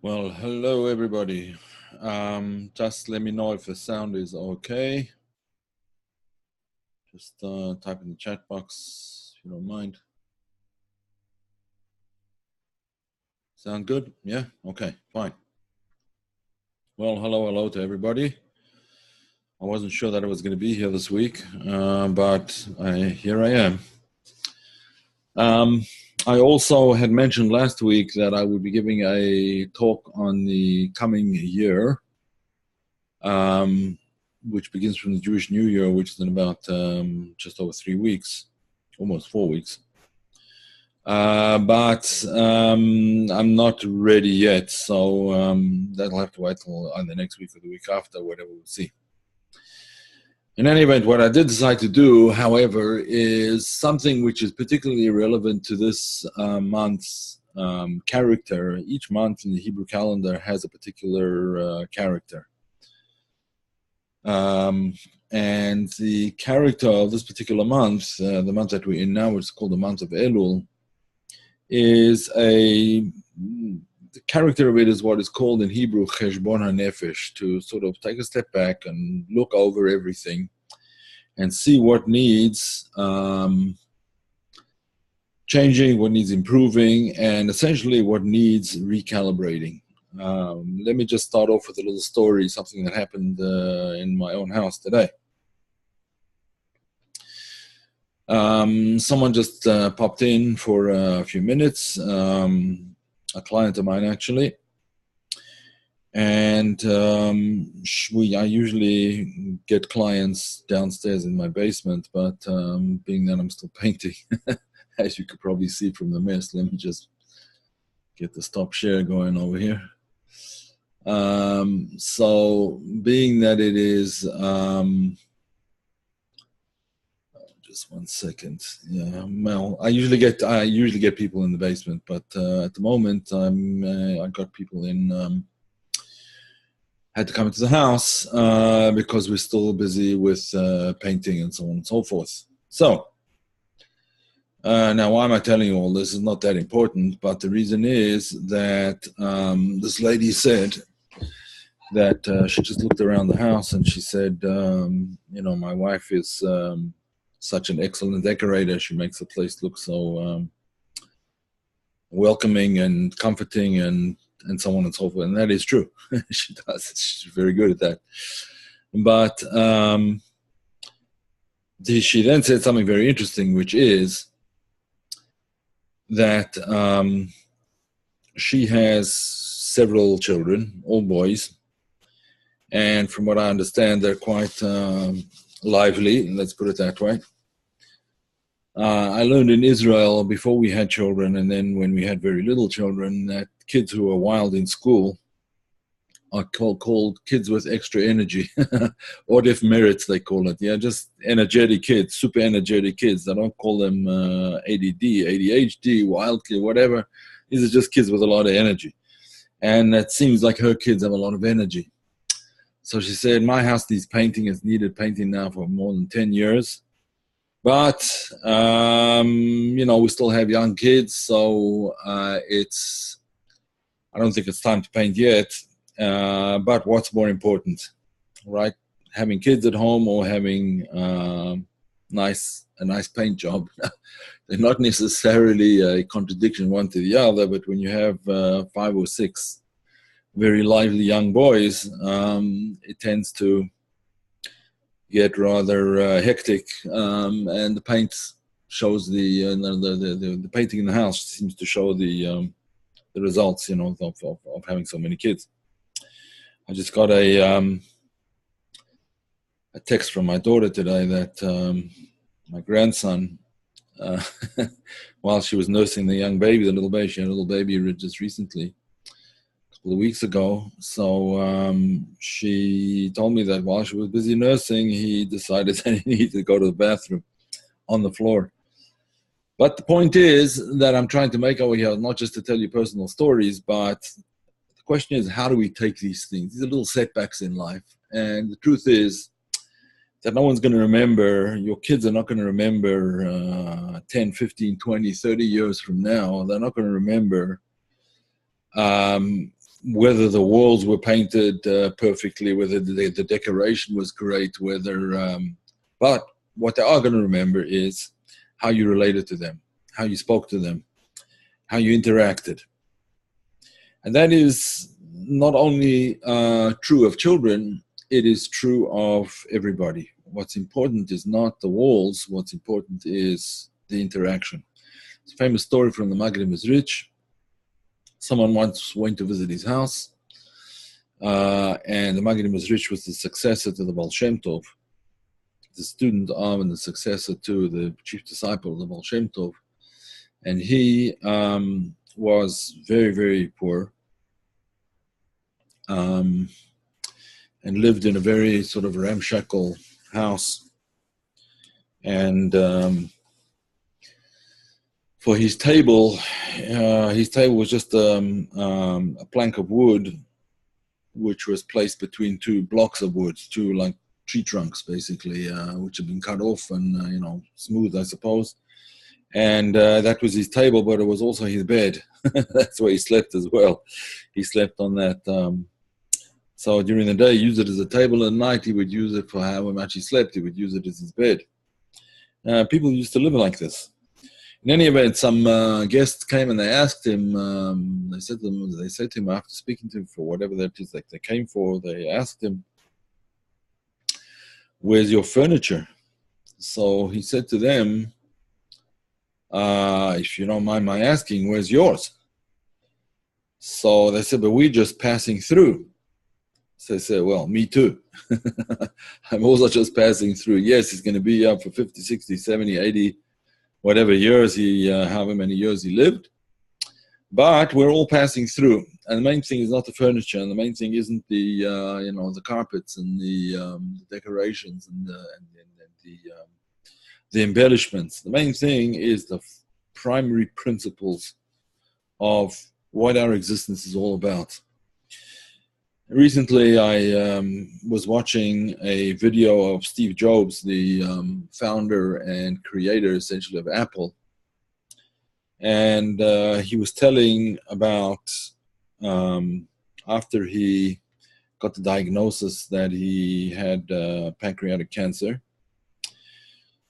Well, hello everybody. Just let me know if the sound is okay. Just type in the chat box if you don't mind. Sound good? Yeah? Okay, fine. Well, hello to everybody. I wasn't sure that I was going to be here this week, but here I am. I also had mentioned last week that I would be giving a talk on the coming year, which begins from the Jewish New Year, which is in about just over 3 weeks, almost 4 weeks. But I'm not ready yet, so that'll have to wait till either next week or the week after, whatever we'll see. In any event, what I did decide to do, however, is something which is particularly relevant to this month's character. Each month in the Hebrew calendar has a particular character. And the character of this particular month, the month that we're in now, which is called the month of Elul, is the character of it is what is called in Hebrew cheshbon hanefesh, to sort of take a step back and look over everything and see what needs changing, what needs improving, and essentially what needs recalibrating. Let me just start off with a little story, something that happened in my own house today. Someone just popped in for a few minutes, a client of mine actually, and I usually get clients downstairs in my basement, but being that I'm still painting, as you could probably see from the mess, let me just get the stop share going over here. So being that it is just 1 second. Yeah, well, I usually get people in the basement, but at the moment I got people in. Had to come into the house because we're still busy with painting and so on and so forth. So now, why am I telling you all this? Is not that important, but the reason is that this lady said that she just looked around the house and she said, my wife is such an excellent decorator. She makes the place look so welcoming and comforting and so on and so forth. And that is true. She does. She's very good at that. But she then said something very interesting, which is that she has several children, all boys. And from what I understand, they're quite lively, let's put it that way. I learned in Israel before we had children, and then when we had very little children, that kids who are wild in school are called kids with extra energy, or if merits they call it. Yeah, just energetic kids, super energetic kids. They don't call them ADD, ADHD, wild kid, whatever. These are just kids with a lot of energy. And it seems like her kids have a lot of energy. So she said, my house needs painting. It's needed painting now for more than 10 years. But, we still have young kids, so I don't think it's time to paint yet. But what's more important, right? Having kids at home or having a nice paint job. They're not necessarily a contradiction one to the other, but when you have 5 or 6 very lively young boys, it tends to get rather hectic, and the paint shows the painting in the house seems to show the results, of having so many kids. I just got a text from my daughter today that my grandson, while she was nursing the little baby, she had a little baby just recently, a couple of weeks ago. So she told me that while she was busy nursing, he decided that he needed to go to the bathroom on the floor. But the point is that I'm trying to make over here, not just to tell you personal stories, but the question is, how do we take these things? These are little setbacks in life. And the truth is that no one's going to remember, your kids are not going to remember 10, 15, 20, 30 years from now. They're not going to remember whether the walls were painted perfectly, whether the decoration was great, but what they are going to remember is how you related to them, how you spoke to them, how you interacted. And that is not only true of children, it is true of everybody. What's important is not the walls, what's important is the interaction. It's a famous story from the Magnum is rich. Someone once went to visit his house, and the Magnum is rich was the successor to the Baal Shem Tov, the student of and the successor to the chief disciple of the Baal Shem Tov. And he was very, very poor, and lived in a very sort of ramshackle house. And for his table was just a plank of wood, which was placed between two blocks of wood, two like tree trunks basically, which had been cut off and smooth, I suppose. And that was his table, but it was also his bed. That's where he slept as well. He slept on that. So during the day, he used it as a table. At night, he would use it for however much he slept. He would use it as his bed. People used to live like this. In any event, some guests came and they asked him. They said to him after speaking to him for whatever that is like they came for. They asked him, "Where's your furniture?" So he said to them, "If you don't mind my asking, where's yours?" So they said, "But we're just passing through." So I said, "Well, me too. I'm also just passing through. Yes, he's going to be up for 50, 60, 70, 80, whatever years however many years he lived. But we're all passing through. And the main thing is not the furniture, and the main thing isn't the, the carpets and the decorations and the embellishments. The main thing is the primary principles of what our existence is all about." Recently, I was watching a video of Steve Jobs, the founder and creator, essentially, of Apple. And he was telling about after he got the diagnosis that he had pancreatic cancer.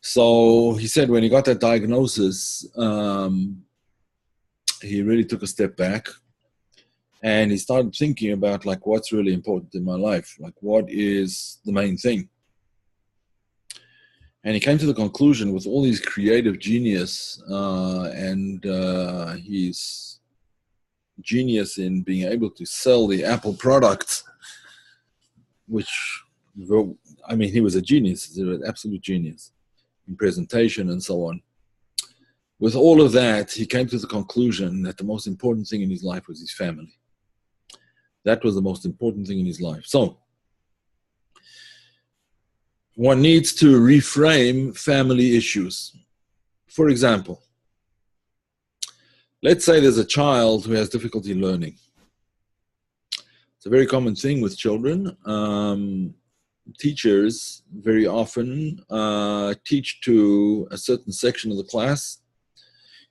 So he said when he got that diagnosis, he really took a step back. And he started thinking about like what's really important in my life, like what is the main thing. And he came to the conclusion with all his creative genius and his genius in being able to sell the Apple products, which, I mean, he was a genius, he was an absolute genius in presentation and so on. With all of that, he came to the conclusion that the most important thing in his life was his family. That was the most important thing in his life. So one needs to reframe family issues. For example, let's say there's a child who has difficulty learning. It's a very common thing with children. Teachers very often teach to a certain section of the class,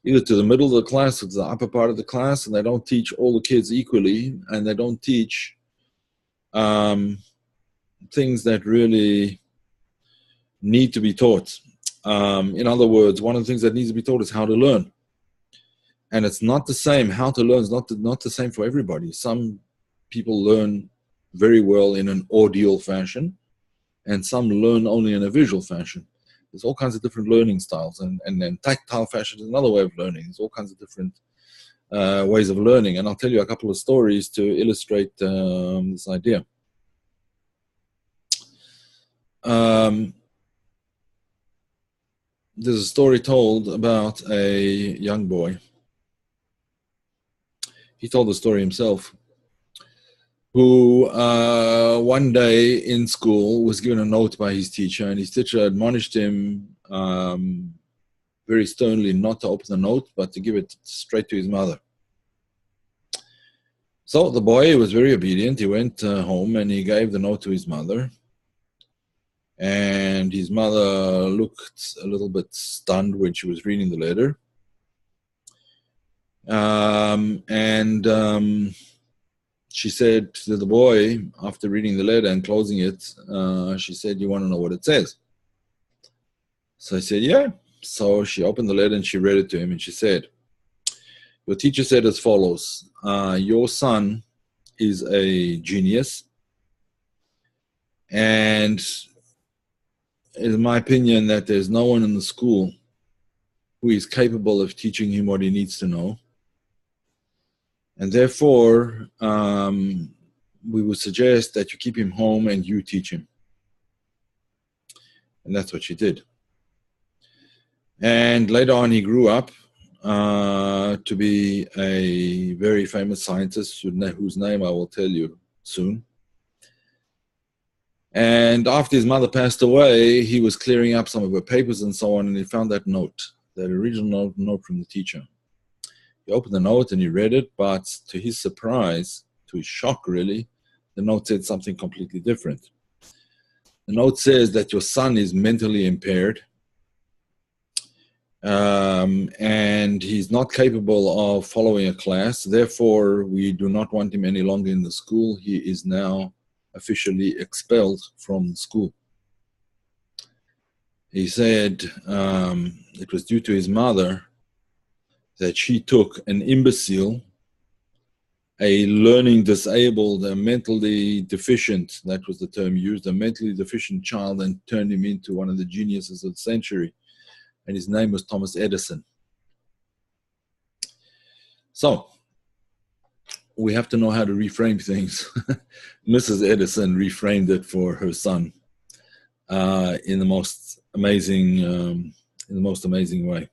either to the middle of the class or to the upper part of the class, and they don't teach all the kids equally, and they don't teach things that really need to be taught. In other words, one of the things that needs to be taught is how to learn. And it's not the same. How to learn is not the same for everybody. Some people learn very well in an audio fashion, and some learn only in a visual fashion. There's all kinds of different learning styles, and then tactile fashion is another way of learning. There's all kinds of different ways of learning, and I'll tell you a couple of stories to illustrate this idea. There's a story told about a young boy. He told the story himself, who one day in school was given a note by his teacher, and his teacher admonished him very sternly not to open the note, but to give it straight to his mother. So the boy was very obedient. He went home and he gave the note to his mother. And his mother looked a little bit stunned when she was reading the letter. She said to the boy, after reading the letter and closing it, she said, "You want to know what it says?" So I said, "Yeah." So she opened the letter and she read it to him, and she said, "Your teacher said as follows, your son is a genius, and it is my opinion that there's no one in the school who is capable of teaching him what he needs to know. And therefore, we would suggest that you keep him home and you teach him." And that's what she did. And later on, he grew up to be a very famous scientist whose name I will tell you soon. And after his mother passed away, he was clearing up some of her papers and so on, and he found that note, that original note from the teacher. He opened the note and he read it, but to his surprise, to his shock really, the note said something completely different. The note says that your son is mentally impaired, and he's not capable of following a class. Therefore, we do not want him any longer in the school. He is now officially expelled from the school. He said it was due to his mother that she took an imbecile, a learning disabled, a mentally deficient, that was the term used, a mentally deficient child, and turned him into one of the geniuses of the century. And his name was Thomas Edison. So, we have to know how to reframe things. Mrs. Edison reframed it for her son in the most amazing way.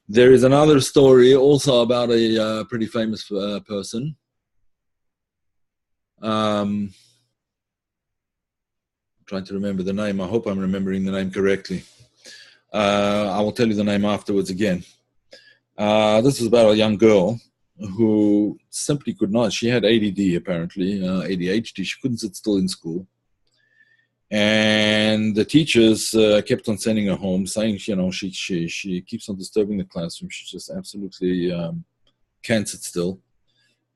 There is another story also about a pretty famous person. I'm trying to remember the name. I hope I'm remembering the name correctly. I will tell you the name afterwards again. This is about a young girl who simply could not. She had ADD apparently, ADHD. She couldn't sit still in school. And the teachers kept on sending her home, saying, she keeps on disturbing the classroom. She just absolutely can't sit still.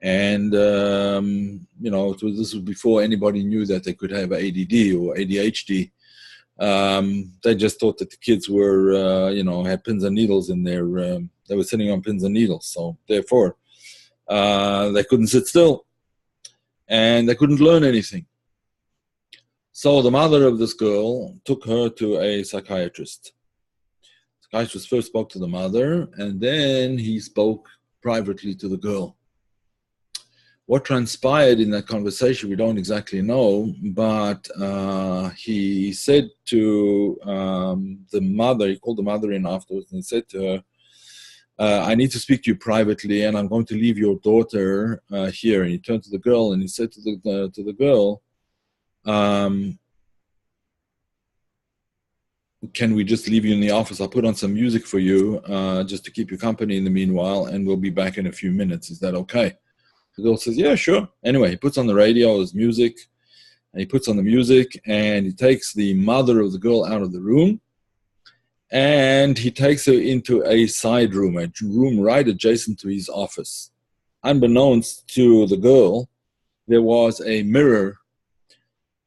And, this was before anybody knew that they could have ADD or ADHD. They just thought that the kids were, had pins and needles in their, they were sitting on pins and needles. So therefore, they couldn't sit still and they couldn't learn anything. So the mother of this girl took her to a psychiatrist. The psychiatrist first spoke to the mother, and then he spoke privately to the girl. What transpired in that conversation, we don't exactly know, but he said to the mother, he called the mother in afterwards, and he said to her, "I need to speak to you privately, and I'm going to leave your daughter here." And he turned to the girl, and he said to the girl, "Can we just leave you in the office? I'll put on some music for you just to keep you company in the meanwhile, and we'll be back in a few minutes. Is that okay?" The girl says, "Yeah, sure." Anyway, he puts on the radio, his music, and he puts on the music, and he takes the mother of the girl out of the room, and he takes her into a side room, a room right adjacent to his office. Unbeknownst to the girl, there was a mirror,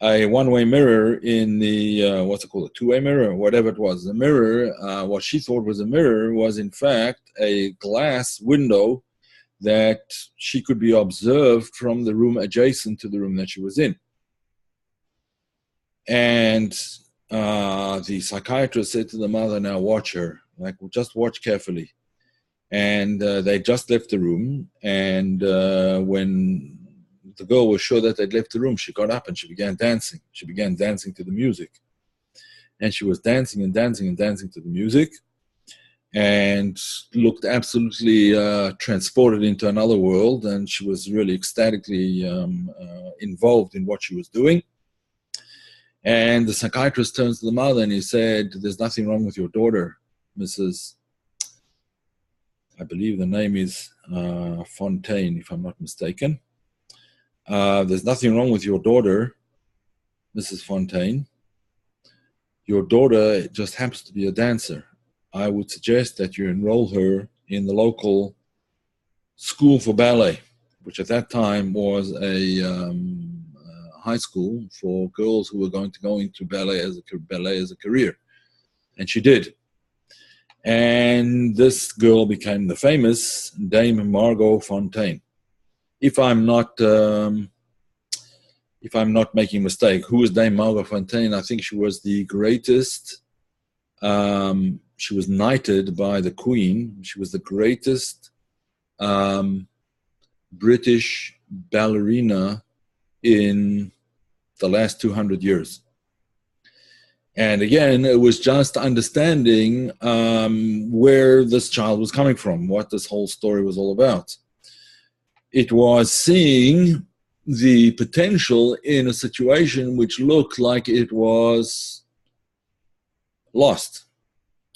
a one-way mirror in the, what's it called, a two-way mirror, whatever it was. The mirror, what she thought was a mirror, was in fact a glass window that she could be observed from the room adjacent to the room that she was in. And the psychiatrist said to the mother, "Now watch her, like just watch carefully." And they just left the room, and when the girl was sure that they'd left the room, she got up and she began dancing. She began dancing to the music. And she was dancing and dancing and dancing to the music, and looked absolutely transported into another world, and she was really ecstatically involved in what she was doing. And the psychiatrist turns to the mother and he said, "There's nothing wrong with your daughter, Mrs. I believe the name is Fonteyn, if I'm not mistaken. There's nothing wrong with your daughter, Mrs. Fonteyn, your daughter just happens to be a dancer. I would suggest that you enroll her in the local school for ballet, which at that time was a high school for girls who were going to go into ballet as a career. And she did. And this girl became the famous Dame Margot Fonteyn. If I'm not making a mistake, who is Dame Margot Fonteyn? I think she was the greatest. She was knighted by the Queen. She was the greatest British ballerina in the last 200 years. And again, it was just understanding where this child was coming from, what this whole story was all about. It was seeing the potential in a situation which looked like it was lost,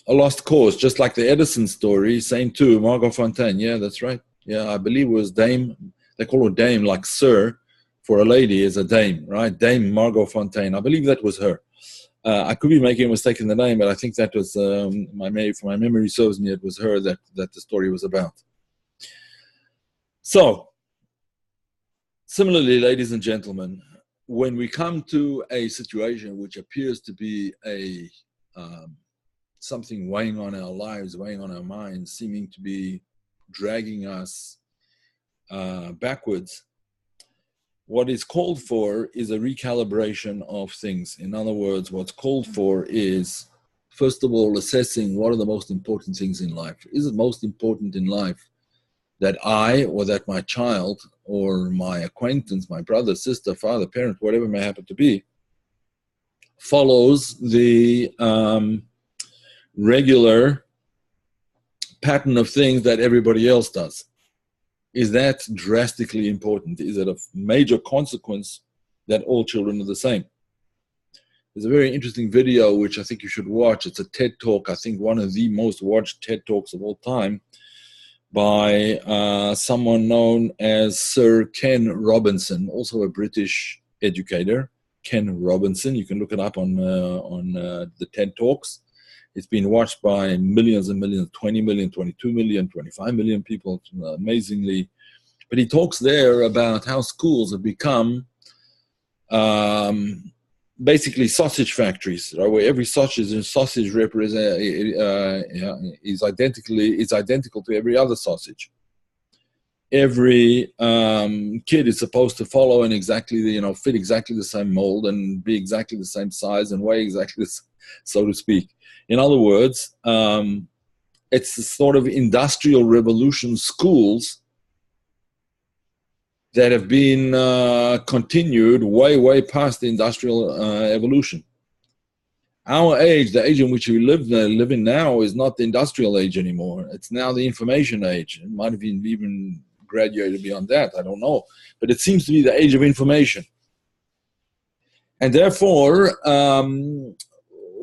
a lost cause, just like the Edison story, same too, Margot Fonteyn. Yeah, that's right. Yeah, I believe it was Dame, they call her Dame, like Sir, for a lady is a Dame, right? Dame Margot Fonteyn. I believe that was her. I could be making a mistake in the name, but I think that was, if my memory serves me, it was her that the story was about. So, similarly, ladies and gentlemen, when we come to a situation which appears to be a something weighing on our lives, weighing on our minds, seeming to be dragging us backwards, what is called for is a recalibration of things. In other words, what's called for is, first of all, assessing what are the most important things in life. Is it most important in life that I, or that my child, or my acquaintance, my brother, sister, father, parent, whatever it may happen to be, follows the regular pattern of things that everybody else does? Is that drastically important? Is it a major consequence that all children are the same? There's a very interesting video which I think you should watch. It's a TED Talk, I think one of the most watched TED Talks of all time, by someone known as Sir Ken Robinson, also a British educator. Ken Robinson, you can look it up on the TED Talks. It's been watched by millions and millions, 20 million, 22 million, 25 million people, amazingly. But he talks there about how schools have become basically sausage factories, right? Where every sausage is identical to every other sausage. Every kid is supposed to follow and fit exactly the same mold and be exactly the same size and weigh exactly so to speak. In other words, it's the sort of industrial revolution schools that have been continued way past the industrial evolution. Our age, the age in which we live in now, is not the industrial age anymore. It's now the information age. It might have even graduated beyond that, I don't know. But it seems to be the age of information. And therefore,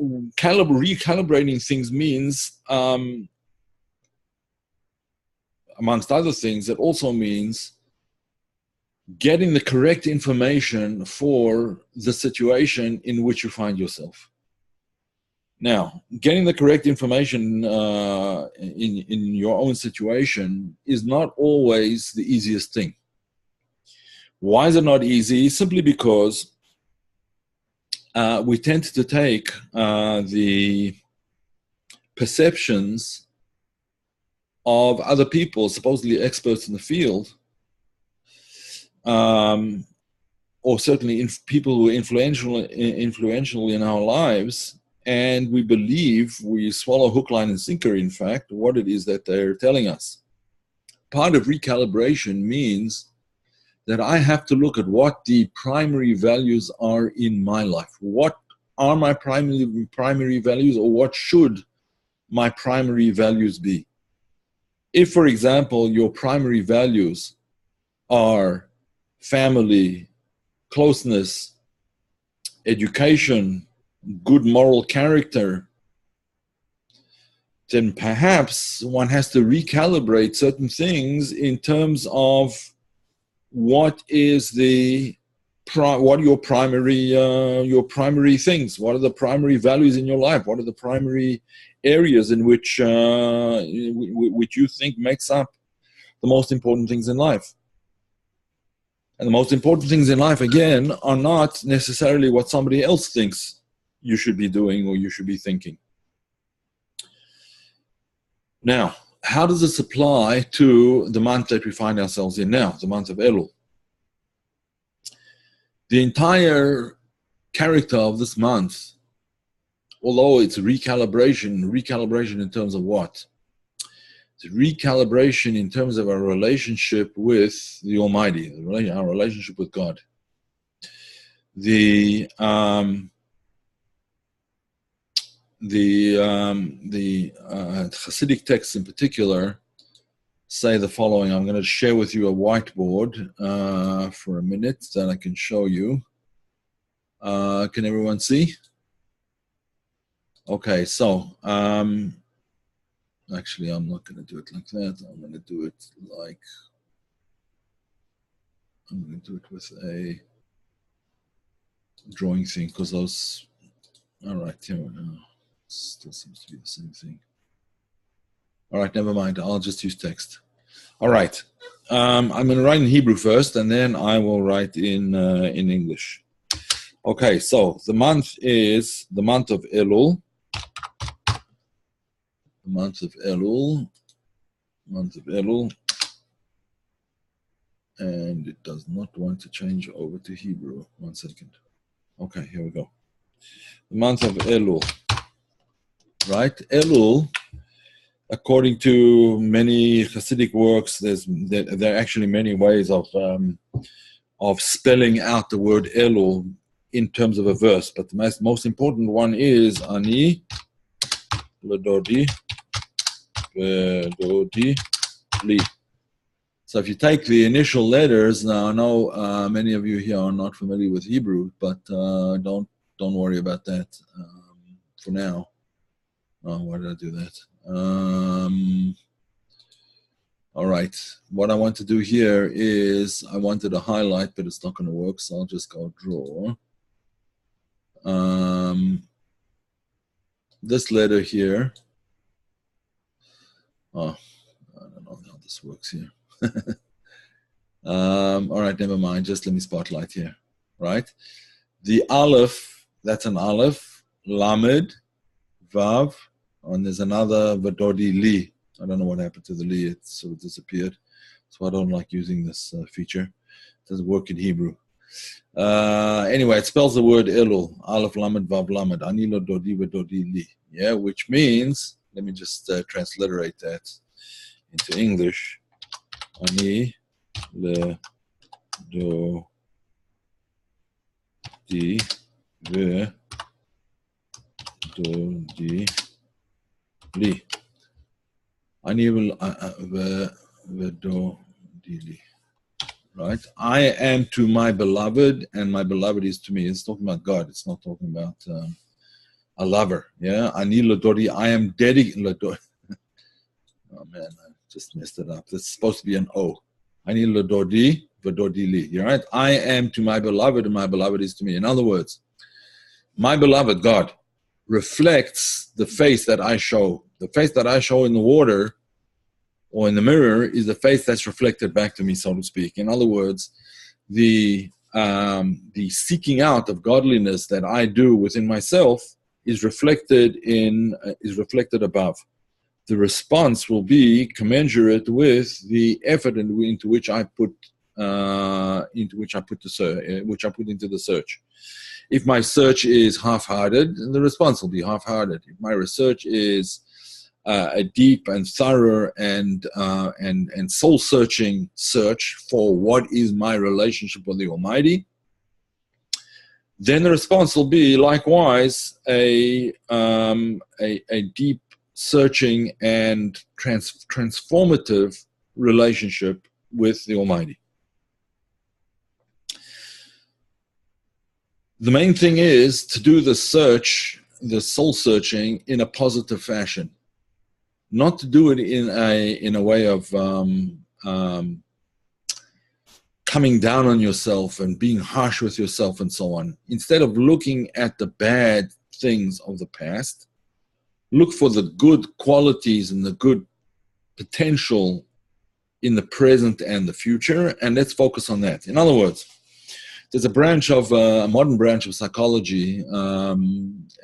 recalibrating things means, amongst other things, it also means getting the correct information for the situation in which you find yourself. Now, getting the correct information in your own situation is not always the easiest thing. Why is it not easy? Simply because we tend to take the perceptions of other people, supposedly experts in the field, or certainly people who are influential in our lives, and we believe, we swallow hook, line, and sinker, in fact, what it is that they're telling us. Part of recalibration means that I have to look at what the primary values are in my life. What are my primary values, or what should my primary values be? If, for example, your primary values are family, closeness, education, good moral character, then perhaps one has to recalibrate certain things in terms of what is the what are your primary things? What are the primary values in your life? What are the primary areas in which you think makes up the most important things in life? And the most important things in life, again, are not necessarily what somebody else thinks you should be doing or you should be thinking. Now, how does this apply to the month that we find ourselves in now, the month of Elul? The entire character of this month, although it's recalibration in terms of what? It's recalibration in terms of our relationship with the Almighty, our relationship with God. The Hasidic texts in particular say the following. I'm going to share with you a whiteboard for a minute that I can show you. Can everyone see? Okay, so actually I'm not going to do it like that. I'm going to do it with a drawing thing, because those, all right, here we go. Still seems to be the same thing. All right, never mind. I'll just use text. All right. I'm going to write in Hebrew first, and then I will write in English. Okay, so the month is the month of Elul. The month of Elul. And it does not want to change over to Hebrew. 1 second. Okay, here we go. The month of Elul. Right? Elul, according to many Hasidic works, there are actually many ways of spelling out the word Elul in terms of a verse, but the most important one is Ani Ledodi Li. So if you take the initial letters, now I know many of you here are not familiar with Hebrew, but don't worry about that for now. Oh, why did I do that? All right. What I want to do here is I wanted to highlight, but it's not going to work, so I'll just go draw. This letter here. Oh, I don't know how this works here. All right, never mind. Just let me spotlight here. Right? The Aleph, that's an Aleph. Lamed, Vav, and there's another Vadodi Li. I don't know what happened to the Li. It sort of disappeared. So I don't like using this feature. It doesn't work in Hebrew. Anyway, it spells the word Elul. Aleph, Lamed, Vav, Lamed. Ani lo dodi Vadodi Li. Yeah, which means, let me just transliterate that into English. Ani le do di ve do di li. Ani ve do di li. Right? I am to my beloved, and my beloved is to me. It's talking about God. It's not talking about a lover. Yeah? Ani le dodi. I am dedicated. Oh man, I just messed it up. That's supposed to be an O. Ani le dodi v'dodi li. You're right. I am to my beloved, and my beloved is to me. In other words, my beloved God reflects the face that I show. The face that I show in the water or in the mirror is the face that's reflected back to me, so to speak. In other words, the seeking out of godliness that I do within myself is reflected above. The response will be commensurate with the effort into which I put into the search. If my search is half-hearted, then the response will be half-hearted. If my research is a deep and thorough and soul-searching search for what is my relationship with the Almighty, then the response will be likewise a deep searching and transformative relationship with the Almighty. The main thing is to do the search, the soul searching, in a positive fashion, not to do it in a way of coming down on yourself and being harsh with yourself and so on. Instead of looking at the bad things of the past, look for the good qualities and the good potential in the present and the future, and let's focus on that. In other words, there's a modern branch of psychology.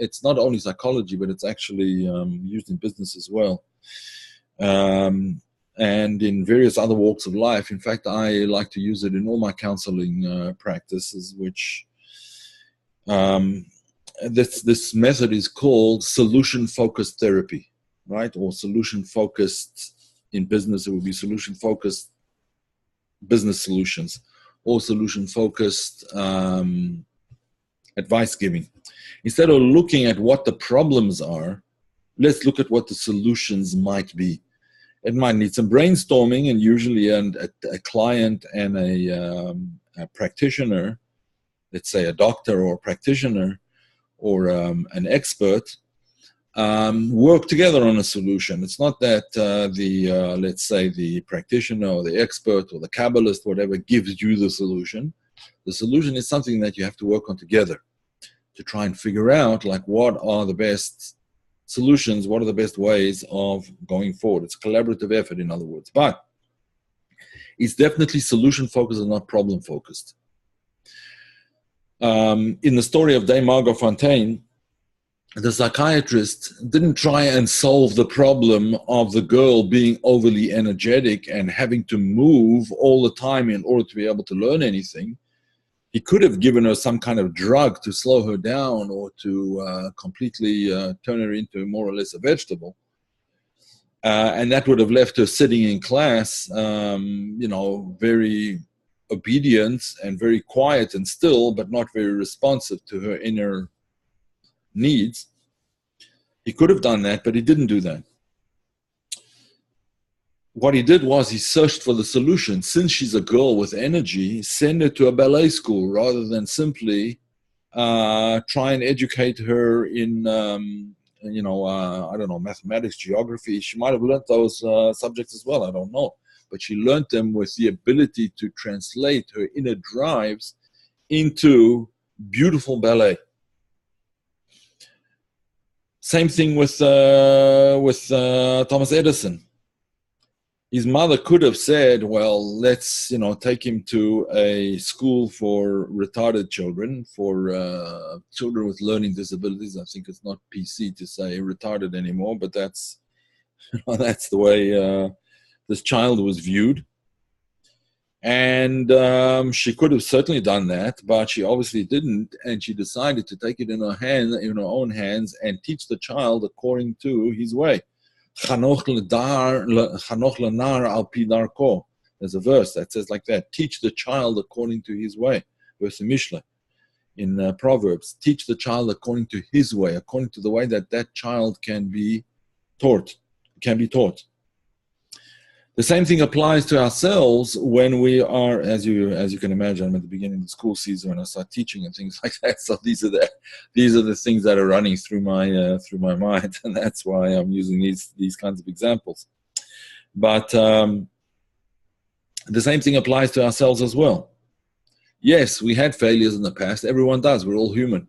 It's not only psychology, but it's actually used in business as well. And in various other walks of life. In fact, I like to use it in all my counseling practices, which this method is called solution-focused therapy, right? Or solution-focused, in business, it would be solution-focused business solutions, or solution-focused advice giving. Instead of looking at what the problems are, let's look at what the solutions might be. It might need some brainstorming, and usually a client and a practitioner, let's say a doctor or a practitioner or an expert, work together on a solution. It's not that let's say the practitioner or the expert or the Kabbalist, whatever, gives you the solution. The solution is something that you have to work on together to try and figure out, like, what are the best solutions, what are the best ways of going forward. It's a collaborative effort, in other words. But it's definitely solution-focused and not problem-focused. In the story of Dame Margot Fonteyn, the psychiatrist didn't try and solve the problem of the girl being overly energetic and having to move all the time in order to be able to learn anything. He could have given her some kind of drug to slow her down, or to completely turn her into more or less a vegetable. And that would have left her sitting in class, very obedient and very quiet and still, but not very responsive to her inner needs. He could have done that, but he didn't do that. What he did was he searched for the solution. Since she's a girl with energy, send her to a ballet school rather than simply try and educate her in, I don't know, mathematics, geography. She might have learned those subjects as well, I don't know. But she learned them with the ability to translate her inner drives into beautiful ballet. Same thing with Thomas Edison. His mother could have said, well, let's, take him to a school for retarded children, for children with learning disabilities. I think it's not PC to say retarded anymore, but that's, that's the way this child was viewed. And she could have certainly done that, but she obviously didn't. And she decided to take it in her own hands, and teach the child according to his way. There's a verse that says like that: teach the child according to his way. Verse in Mishnah, in Proverbs. Teach the child according to his way, according to the way that child can be taught. The same thing applies to ourselves when we are, as you can imagine, I'm at the beginning of the school season when I start teaching and things like that. So these are the things that are running through my mind, and that's why I'm using these kinds of examples. But the same thing applies to ourselves as well. Yes, we had failures in the past. Everyone does. We're all human.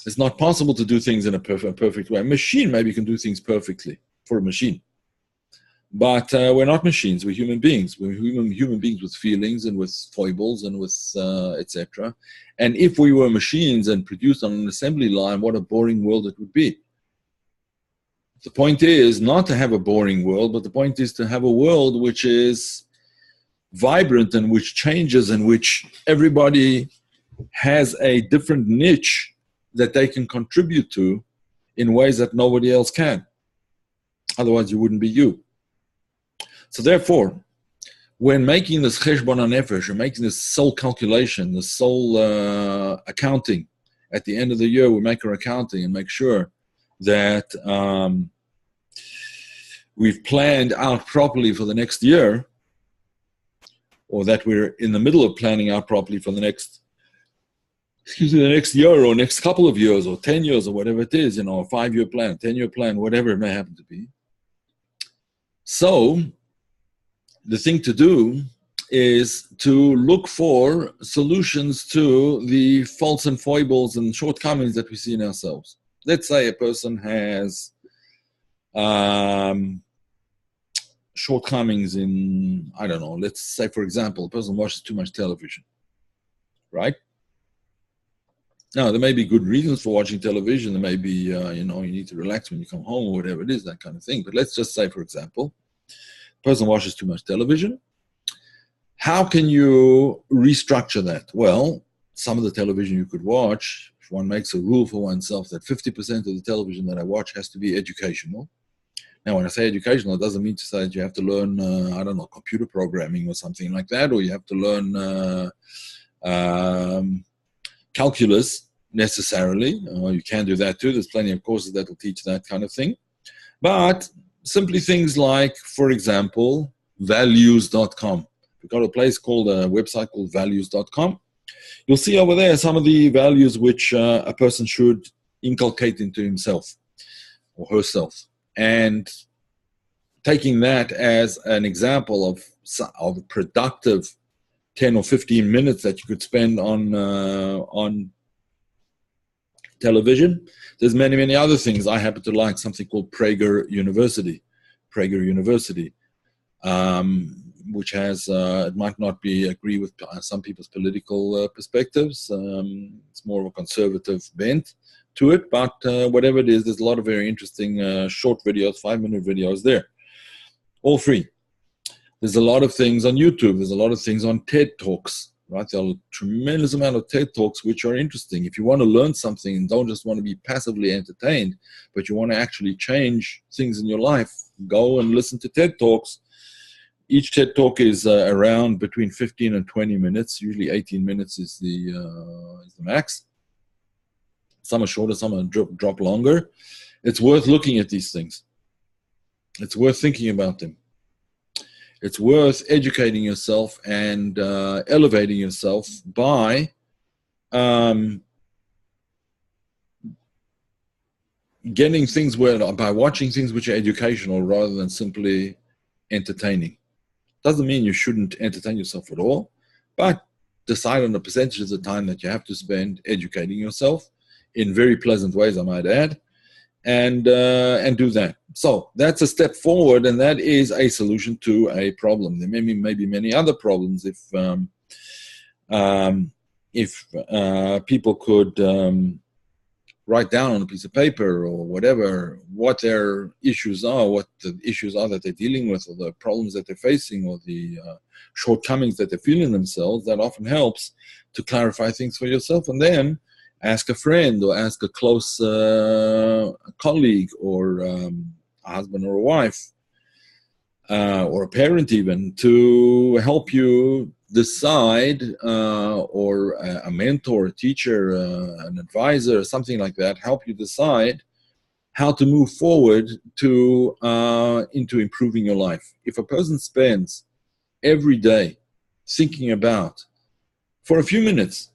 It's not possible to do things in a perfect way. A machine maybe can do things perfectly for a machine. But we're not machines. We're human beings. We're human beings with feelings and with foibles and with etc. And if we were machines and produced on an assembly line, what a boring world it would be. The point is not to have a boring world, but the point is to have a world which is vibrant and which changes, and which everybody has a different niche that they can contribute to in ways that nobody else can. Otherwise, you wouldn't be you. So therefore, when making this cheshbon hanefesh, or making this soul calculation, the soul accounting, at the end of the year we make our accounting and make sure that we've planned out properly for the next year, or that we're in the middle of planning out properly for the next year or next couple of years or 10 years or whatever it is, a 5-year plan, 10-year plan, whatever it may happen to be. So the thing to do is to look for solutions to the faults and foibles and shortcomings that we see in ourselves. Let's say a person has shortcomings in, I don't know, let's say, for example, a person watches too much television, right? Now, there may be good reasons for watching television. There may be, you need to relax when you come home or whatever it is, that kind of thing. But let's just say, for example, a person watches too much television. How can you restructure that? Well, some of the television you could watch, if one makes a rule for oneself that 50% of the television that I watch has to be educational. Now, when I say educational, it doesn't mean to say that you have to learn, I don't know, computer programming or something like that, or you have to learn calculus necessarily. You can do that too. There's plenty of courses that will teach that kind of thing. But simply things like, for example, values.com. We've got a website called values.com. You'll see over there some of the values which a person should inculcate into himself or herself. And taking that as an example of a productive 10 or 15 minutes that you could spend on television. There's many, many other things. I happen to like something called Prager University, which has, it might not agree with some people's political perspectives. It's more of a conservative bent to it, but whatever it is, there's a lot of very interesting short videos, 5-minute videos there, all free. There's a lot of things on YouTube. There's a lot of things on TED Talks, right? There are a tremendous amount of TED Talks which are interesting. If you want to learn something and don't just want to be passively entertained, but you want to actually change things in your life, go and listen to TED Talks. Each TED Talk is around between 15 and 20 minutes. Usually 18 minutes is the max. Some are shorter, some are drop longer. It's worth looking at these things. It's worth thinking about them. It's worth educating yourself and elevating yourself by getting things by watching things which are educational rather than simply entertaining. Doesn't mean you shouldn't entertain yourself at all, but decide on the percentage of the time that you have to spend educating yourself in very pleasant ways, I might add, and do that. So that's a step forward, and that is a solution to a problem. There may be many other problems if people could write down on a piece of paper or whatever what their issues are, what the issues are that they're dealing with, or the problems that they're facing, or the shortcomings that they feel in themselves. That often helps to clarify things for yourself, and then ask a friend or ask a close colleague or a husband or a wife or a parent even to help you decide, or a mentor, a teacher, an advisor, something like that, help you decide how to move forward to into improving your life. If a person spends every day thinking about, for a few minutes,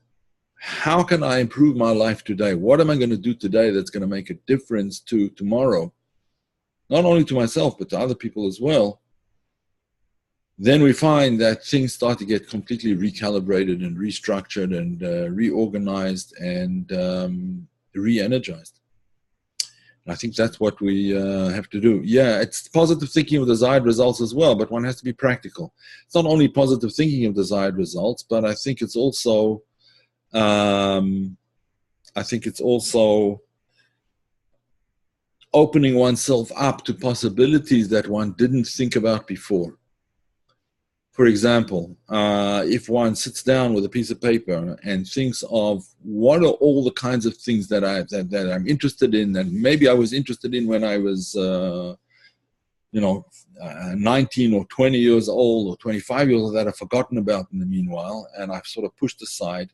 how can I improve my life today? What am I going to do today that's going to make a difference to tomorrow? Not only to myself, but to other people as well. Then we find that things start to get completely recalibrated and restructured and reorganized and re-energized. And I think that's what we have to do. Yeah, it's positive thinking of desired results as well, but one has to be practical. It's not only positive thinking of desired results, but I think it's also opening oneself up to possibilities that one didn't think about before. For example, if one sits down with a piece of paper and thinks of what are all the kinds of things that I'm interested in, and maybe I was interested in when I was 19 or 20 years old or 25 years old, that I've forgotten about in the meanwhile, and I've sort of pushed aside.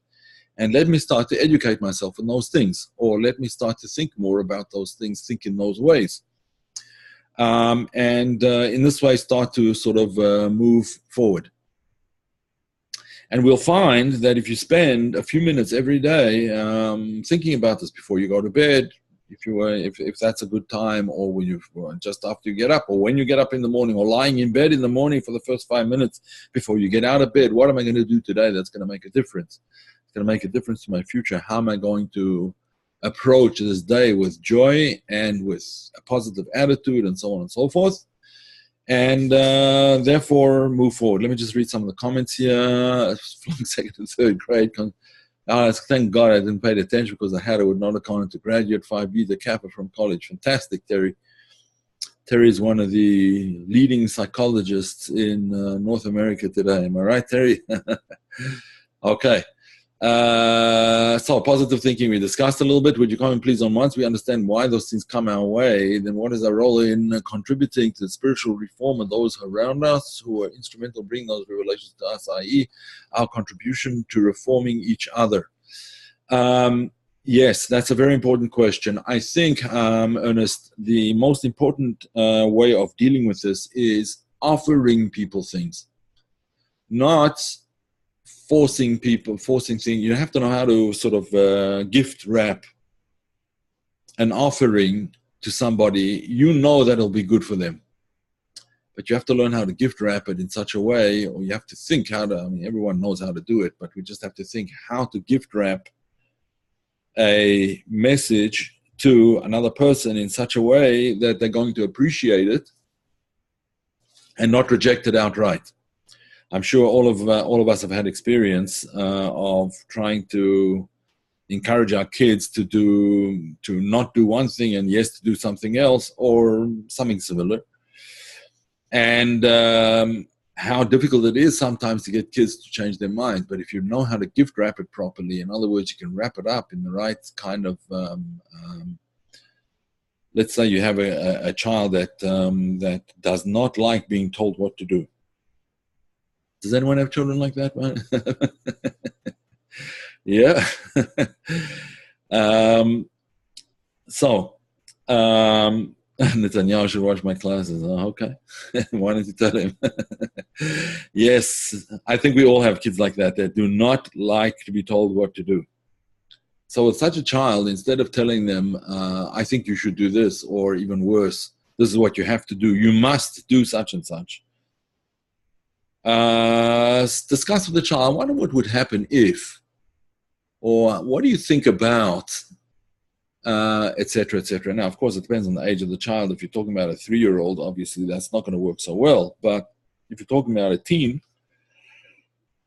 And let me start to educate myself in those things, or let me start to think more about those things, think in those ways. In this way, start to sort of move forward. And we'll find that if you spend a few minutes every day thinking about this before you go to bed, if that's a good time, or when you just after you get up, or when you get up in the morning, or lying in bed in the morning for the first 5 minutes before you get out of bed. What am I going to do today that's going to make a difference? It's going to make a difference to my future. How am I going to approach this day with joy and with a positive attitude, and so on and so forth, and therefore move forward. Let me just read some of the comments here. Second and third grade. Thank God I didn't pay attention, because I would not have gone into graduate 5B, the Kappa from college. Fantastic, Terry. Terry is one of the leading psychologists in North America today. Am I right, Terry? Okay. So positive thinking we discussed a little bit. Would you comment please on, once we understand why those things come our way, then what is our role in contributing to the spiritual reform of those around us who are instrumental in bringing those revelations to us, i.e. our contribution to reforming each other? Yes, that's a very important question. I think, Ernest, the most important way of dealing with this is offering people things, not forcing things. You have to know how to sort of gift wrap an offering to somebody. You know that it'll be good for them, but you have to learn how to gift wrap it in such a way, or you have to think how to, I mean, everyone knows how to do it, but we just have to think how to gift wrap a message to another person in such a way that they're going to appreciate it and not reject it outright. I'm sure all of us have had experience of trying to encourage our kids to not do one thing and yes to do something else, or something similar, and how difficult it is sometimes to get kids to change their mind. But if you know how to gift wrap it properly, in other words, you can wrap it up in the right kind of let's say you have a child that does not like being told what to do. Does anyone have children like that, man? Yeah. Netanyahu should watch my classes. Oh, okay. Why don't you tell him? Yes, I think we all have kids like that do not like to be told what to do. So with such a child, instead of telling them, I think you should do this, or even worse, this is what you have to do, you must do such and such. Discuss with the child, I wonder what would happen if, or what do you think about, etc., etc. Now, of course, it depends on the age of the child. If you're talking about a 3-year-old, obviously that's not going to work so well. But if you're talking about a teen,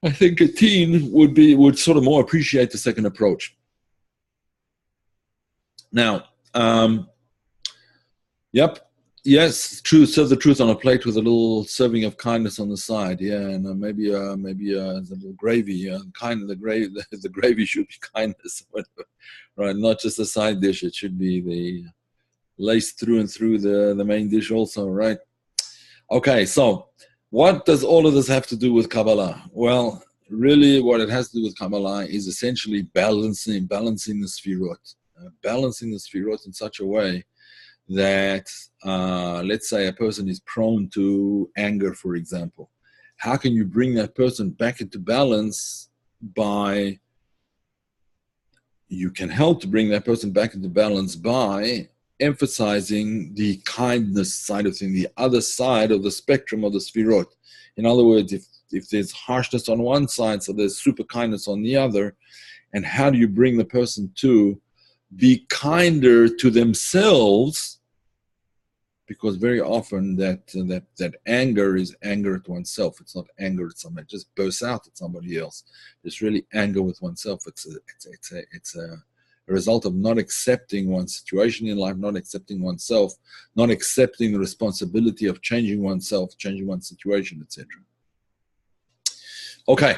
I think a teen would sort of more appreciate the second approach. Now, yep. Yes, true. Serve the truth on a plate with a little serving of kindness on the side. Yeah, and maybe a little gravy. The gravy should be kindness, right? Not just a side dish. It should be the laced through and through the main dish also, right? Okay, so what does all of this have to do with Kabbalah? Well, really, what it has to do with Kabbalah is essentially balancing the Sfirot, balancing the Sfirot in such a way that, let's say a person is prone to anger, for example. How can you bring that person back into balance you can help to bring that person back into balance by emphasizing the kindness side of things, the other side of the spectrum of the Sfirot. In other words, if there's harshness on one side, so there's super kindness on the other, and how do you bring the person to be kinder to themselves? Because very often that anger is anger at oneself. It's not anger at somebody. It just bursts out at somebody else. It's really anger with oneself. It's a result of not accepting one's situation in life, not accepting oneself, not accepting the responsibility of changing oneself, changing one's situation, etc. Okay.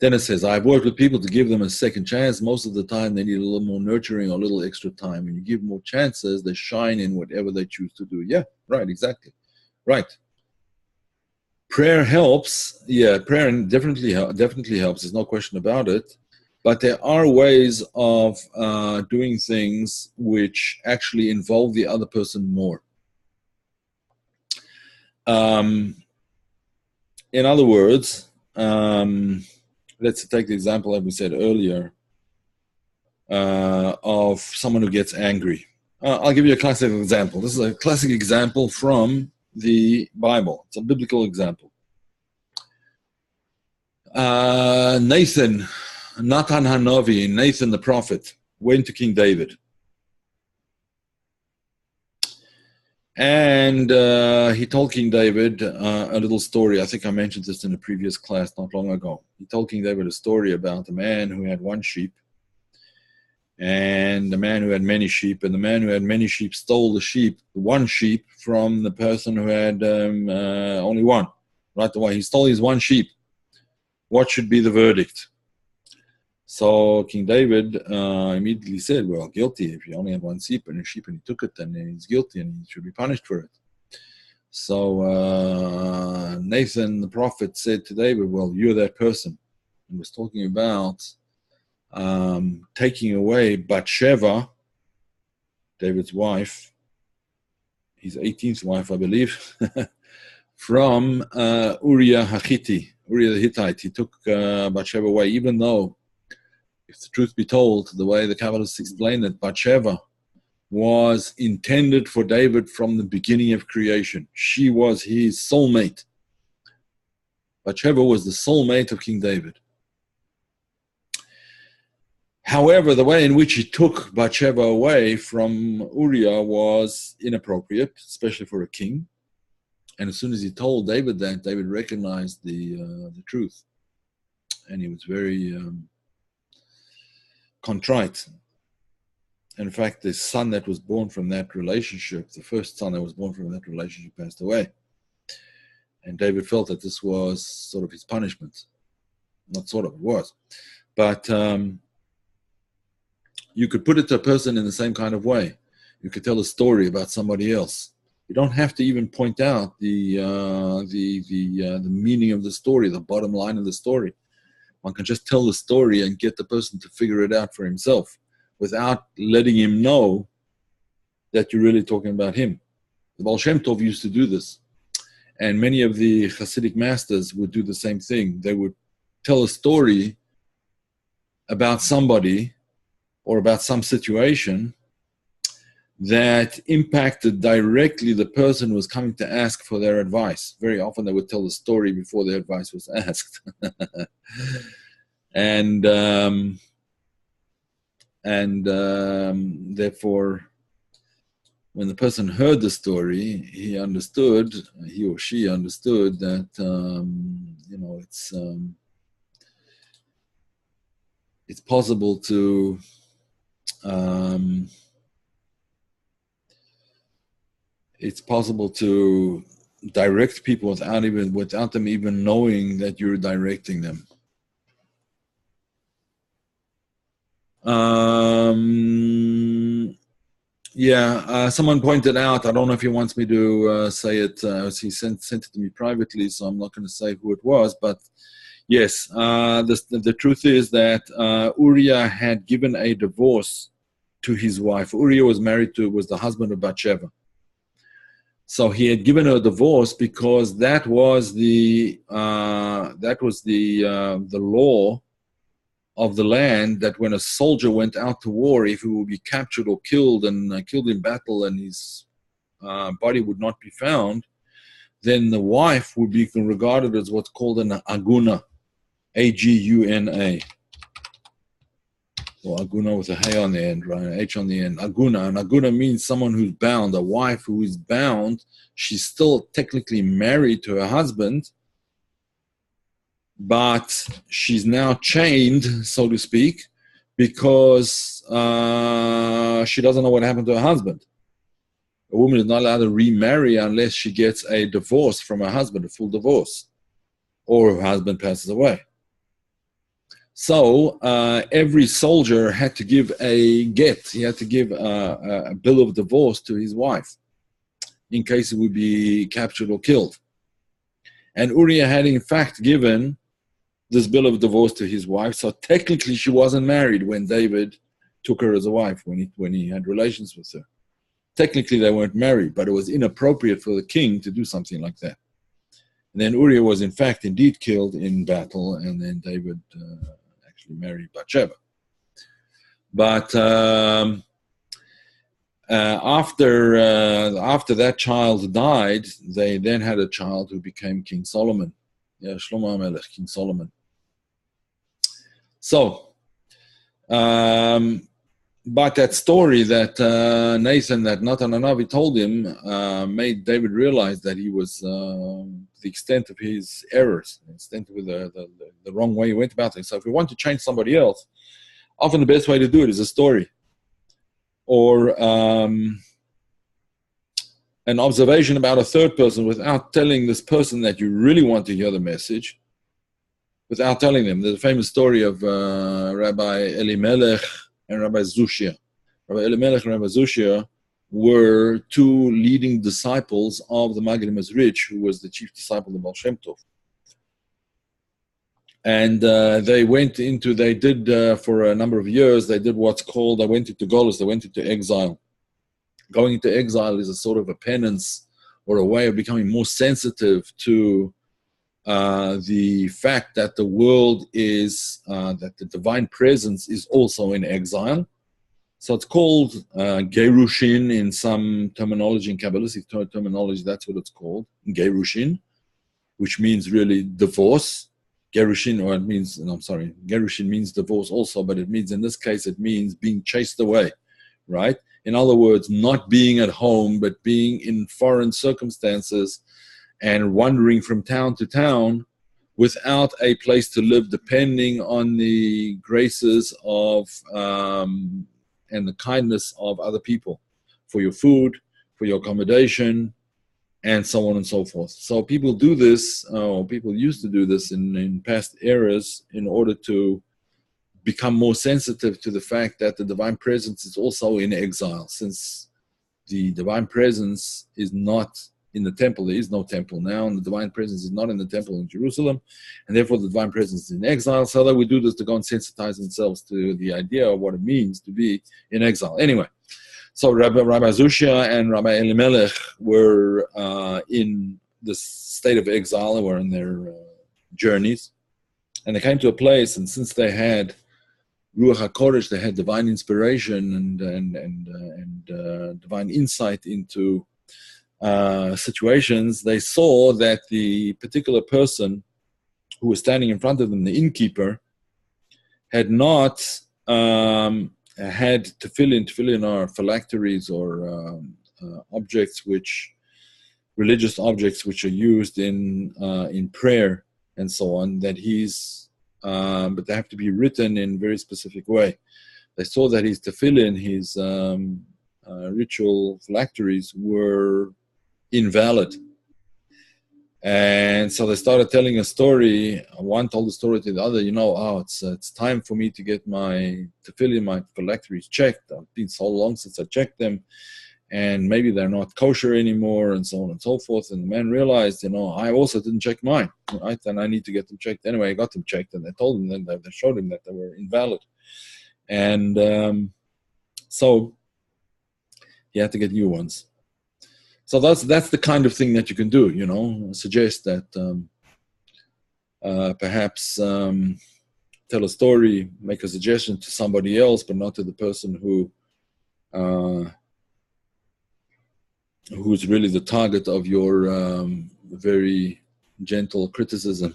Then it says, I've worked with people to give them a second chance. Most of the time, they need a little more nurturing or a little extra time. When you give more chances, they shine in whatever they choose to do. Yeah, right, exactly. Right. Prayer helps. Yeah, prayer definitely helps. There's no question about it. But there are ways of doing things which actually involve the other person more. In other words, let's take the example that we said earlier of someone who gets angry. I'll give you a classic example. This is a classic example from the Bible. It's a biblical example. Nathan Hanavi, Nathan the prophet, went to King David. And he told King David a little story. I think I mentioned this in a previous class not long ago. He told King David a story about a man who had one sheep, and the man who had many sheep, and the man who had many sheep stole the one sheep from the person who had only one. Right away, he stole his one sheep. What should be the verdict? So King David immediately said, well, guilty. If you only had one sheep and he took it, then he's guilty and he should be punished for it. So Nathan the prophet said to David, well, you're that person. He was talking about taking away Bathsheba, David's wife, his 18th wife, I believe, from Uriah the Hittite. He took Bathsheba away, even though, if the truth be told, the way the Kabbalists explain it, Bathsheba was intended for David from the beginning of creation. She was his soulmate. Bathsheba was the soulmate of King David. However, the way in which he took Bathsheba away from Uriah was inappropriate, especially for a king. And as soon as he told David that, David recognized the truth. And he was very contrite. In fact, the son that was born from that relationship, the first son that was born from that relationship, passed away. And David felt that this was sort of his punishment. Not sort of, it was. But you could put it to a person in the same kind of way. You could tell a story about somebody else. You don't have to even point out the meaning of the story, the bottom line of the story. One can just tell the story and get the person to figure it out for himself without letting him know that you're really talking about him. The Baal Shem Tov used to do this. And many of the Hasidic masters would do the same thing. They would tell a story about somebody or about some situation that impacted directly the person who was coming to ask for their advice. Very often they would tell the story before their advice was asked. and therefore, when the person heard the story, he or she understood that, it's possible to direct people without them even knowing that you're directing them. Someone pointed out, I don't know if he wants me to say it, he sent it to me privately, so I'm not going to say who it was, but yes, the truth is that Uriah had given a divorce to his wife. Uriah was the husband of Bathsheba. So he had given her a divorce because that was the law of the land, that when a soldier went out to war, if he would be captured or killed and killed in battle and his body would not be found, then the wife would be regarded as what's called an aguna, A-G-U-N-A. Or aguna with a hay on the end, right? An H on the end. Aguna. And aguna means someone who's bound. A wife who is bound, she's still technically married to her husband, but she's now chained, so to speak, because she doesn't know what happened to her husband. A woman is not allowed to remarry unless she gets a divorce from her husband, a full divorce, or her husband passes away. So every soldier had to give a get. He had to give a bill of divorce to his wife in case he would be captured or killed. And Uriah had in fact given this bill of divorce to his wife. So technically she wasn't married when David took her as a wife, when he had relations with her. Technically they weren't married, but it was inappropriate for the king to do something like that. And then Uriah was indeed killed in battle, and then David actually married Bathsheba. But After that child died, they then had a child who became King Solomon. Yeah, Shlomo HaMelech, King Solomon. So, but that story that Nathan, that Natan Hanavi told him, made David realize that he was the extent of his errors, the extent of the wrong way he went about things. So if we want to change somebody else, often the best way to do it is a story or an observation about a third person without telling this person that you really want to hear the message, without telling them. There's a famous story of Rabbi Elimelech and Rabbi Zushia. Rabbi Elimelech and Rabbi Zushia were two leading disciples of the Magnum, who was the chief disciple of Baal Shem Tov. And they did for a number of years, they did what's called, they went into Golus, they went into exile. Going into exile is a sort of a penance or a way of becoming more sensitive to the fact that the world is, that the divine presence is also in exile. So it's called Gerushin in some terminology, in Kabbalistic terminology, that's what it's called, Gerushin, which means really divorce. Gerushin, or it means, no, I'm sorry, Gerushin means divorce also, but it means, in this case, it means being chased away, right? In other words, not being at home, but being in foreign circumstances and wandering from town to town without a place to live, depending on the graces of and the kindness of other people for your food, for your accommodation, and so on and so forth. So people do this, or people used to do this in past eras in order to become more sensitive to the fact that the divine presence is also in exile. Since the divine presence is not in the temple, there is no temple now, and the divine presence is not in the temple in Jerusalem, and therefore the divine presence is in exile. So that we do this to go and sensitize themselves to the idea of what it means to be in exile. Anyway, so Rabbi Zushia and Rabbi Elimelech were in the state of exile, they were in their journeys, and they came to a place, and since they had Ruach HaKodesh, they had divine inspiration and divine insight into situations. They saw that the particular person who was standing in front of them, the innkeeper, had not had tefillin or phylacteries or objects religious objects which are used in prayer and so on, that but they have to be written in a very specific way. They saw that his tefillin, his ritual phylacteries were invalid. And so they started telling a story. One told the story to the other, it's time for me to get my tefillin, my phylacteries checked. It's been so long since I checked them, and maybe they're not kosher anymore, and so on and so forth. And the man realized, I also didn't check mine, right? And I need to get them checked. Anyway, I got them checked, and they told him, they showed him that they were invalid. And so he had to get new ones. So that's the kind of thing that you can do, suggest that perhaps tell a story, make a suggestion to somebody else, but not to the person who's really the target of your very gentle criticism.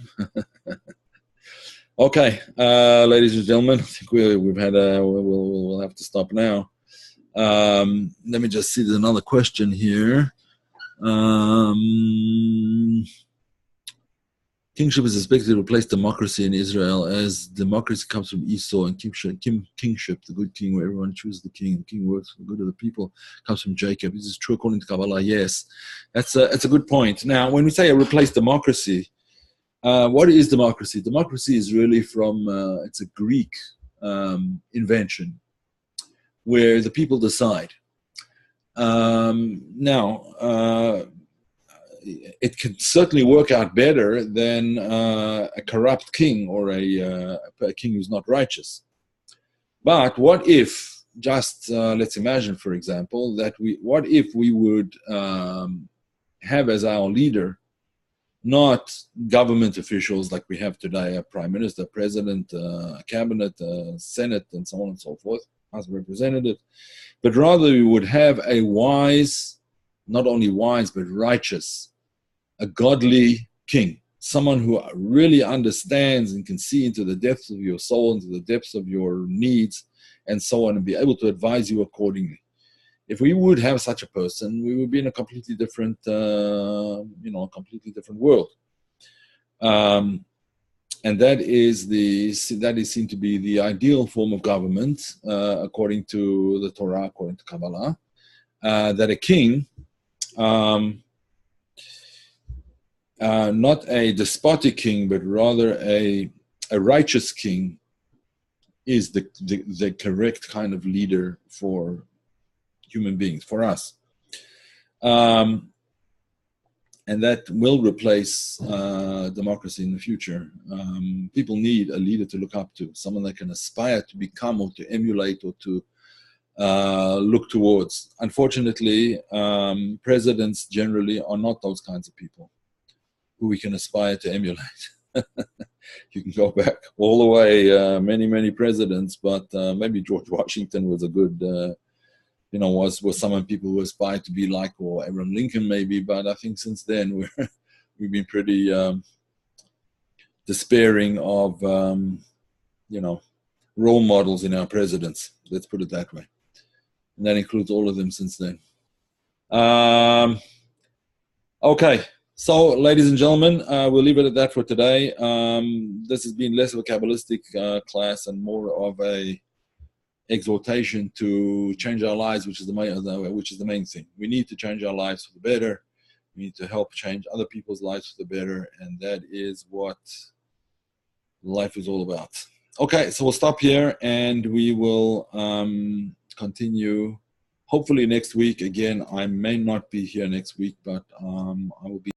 Okay, ladies and gentlemen, I think we've had we'll have to stop now. Let me just see, there's another question here. Kingship is expected to replace democracy in Israel, as democracy comes from Esau, and kingship, the good king, where everyone chooses the king, and the king works for the good of the people, comes from Jacob. Is this true according to Kabbalah? Yes. That's a good point. Now, when we say replace democracy, what is democracy? Democracy is really it's a Greek invention, where the people decide. It can certainly work out better than a corrupt king or a king who's not righteous. But what if, let's imagine, for example, what if we would have as our leader not government officials like we have today, a prime minister, president, a cabinet, a senate, and so on and so forth, House of Representatives, but rather we would have a wise, not only wise, but righteous, a godly king, someone who really understands and can see into the depths of your soul, into the depths of your needs, and so on, and be able to advise you accordingly. If we would have such a person, we would be in a completely different, a completely different world. And that is seen to be the ideal form of government, according to the Torah, according to Kabbalah, that a king, not a despotic king, but rather a righteous king, is the correct kind of leader for human beings, for us. And that will replace democracy in the future. People need a leader to look up to, someone they can aspire to become or to emulate or to look towards. Unfortunately, presidents generally are not those kinds of people who we can aspire to emulate. You can go back all the way, many presidents, but maybe George Washington was a good, was someone people who aspired to be like, or Abraham Lincoln maybe, but I think since then we've been pretty despairing of, role models in our presidents. Let's put it that way. And that includes all of them since then. Okay. So, ladies and gentlemen, we'll leave it at that for today. This has been less of a Kabbalistic class and more of a exhortation to change our lives, which is the main thing. We need to change our lives for the better. We need to help change other people's lives for the better, and that is what life is all about. Okay, so we'll stop here, and we will continue hopefully next week. Again, I may not be here next week, but I will be